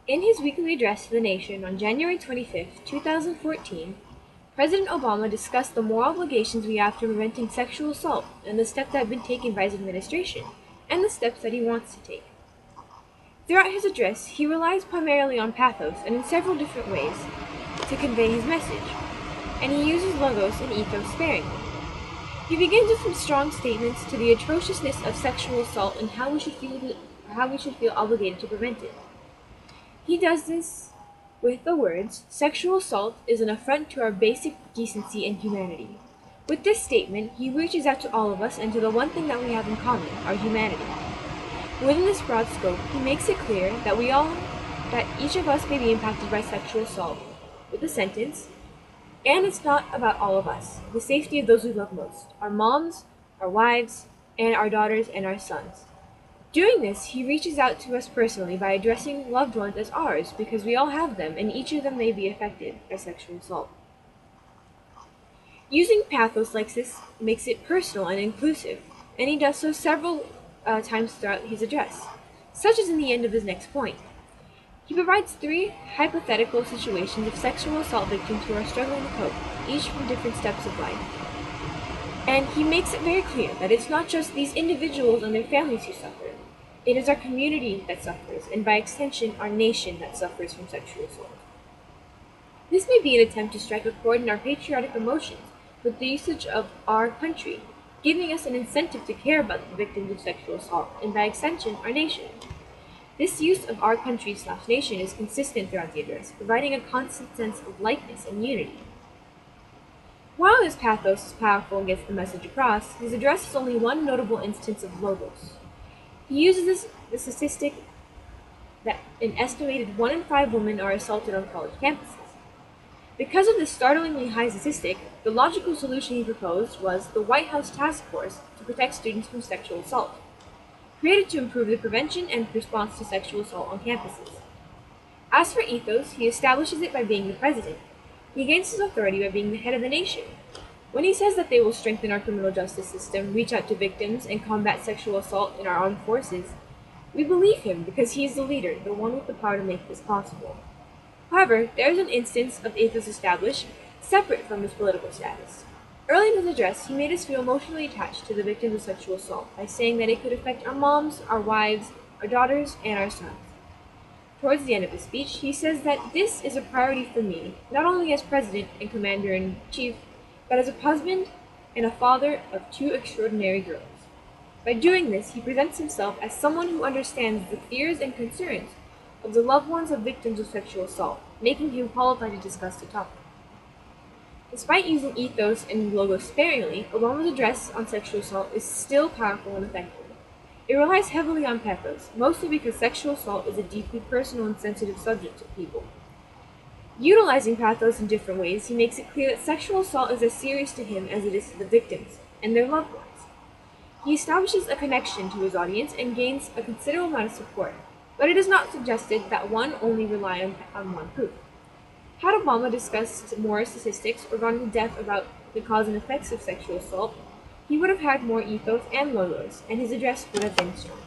In his weekly address to the nation on January 25, 2014, President Obama discussed the moral obligations we have to preventing sexual assault and the steps that have been taken by his administration, and the steps that he wants to take. Throughout his address, he relies primarily on pathos and in several different ways to convey his message, and he uses logos and ethos sparingly. He begins with some strong statements to the atrociousness of sexual assault and how we should feel obligated to prevent it. He does this with the words, "Sexual assault is an affront to our basic decency and humanity." With this statement, he reaches out to all of us and to the one thing that we have in common, our humanity. Within this broad scope, he makes it clear that each of us may be impacted by sexual assault, with the sentence, "And it's not about all of us, the safety of those we love most, our moms, our wives, and our daughters and our sons." Doing this, he reaches out to us personally by addressing loved ones as ours because we all have them and each of them may be affected by sexual assault. Using pathos like this makes it personal and inclusive, and he does so several times throughout his address, such as in the end of his next point. He provides 3 hypothetical situations of sexual assault victims who are struggling to cope, each from different steps of life. And he makes it very clear that it's not just these individuals and their families who suffer. It is our community that suffers, and by extension, our nation that suffers from sexual assault. This may be an attempt to strike a chord in our patriotic emotions with the usage of our country, giving us an incentive to care about the victims of sexual assault, and by extension, our nation. This use of our country/nation is consistent throughout the address, providing a constant sense of likeness and unity. While his pathos is powerful and gets the message across, his address is only one notable instance of logos. He uses the statistic that an estimated 1 in 5 women are assaulted on college campuses. Because of this startlingly high statistic, the logical solution he proposed was the White House Task Force to protect students from sexual assault, created to improve the prevention and response to sexual assault on campuses. As for ethos, he establishes it by being the president. He gains his authority by being the head of the nation. When he says that they will strengthen our criminal justice system, reach out to victims, and combat sexual assault in our armed forces, we believe him because he is the leader, the one with the power to make this possible. However, there is an instance of ethos established, separate from his political status. Early in his address, he made us feel emotionally attached to the victims of sexual assault by saying that it could affect our moms, our wives, our daughters, and our sons. Towards the end of his speech, he says that this is a priority for me, not only as President and Commander-in-Chief, but as a husband and a father of 2 extraordinary girls. By doing this, he presents himself as someone who understands the fears and concerns of the loved ones of victims of sexual assault, making him qualified to discuss the topic. Despite using ethos and logos sparingly, Obama's address on sexual assault is still powerful and effective. It relies heavily on pathos, mostly because sexual assault is a deeply personal and sensitive subject to people. Utilizing pathos in different ways, he makes it clear that sexual assault is as serious to him as it is to the victims and their loved ones. He establishes a connection to his audience and gains a considerable amount of support, but it is not suggested that one only rely on one proof. Had Obama discussed more statistics or gone in depth about the cause and effects of sexual assault, he would have had more ethos and logos, and his address would have been stronger.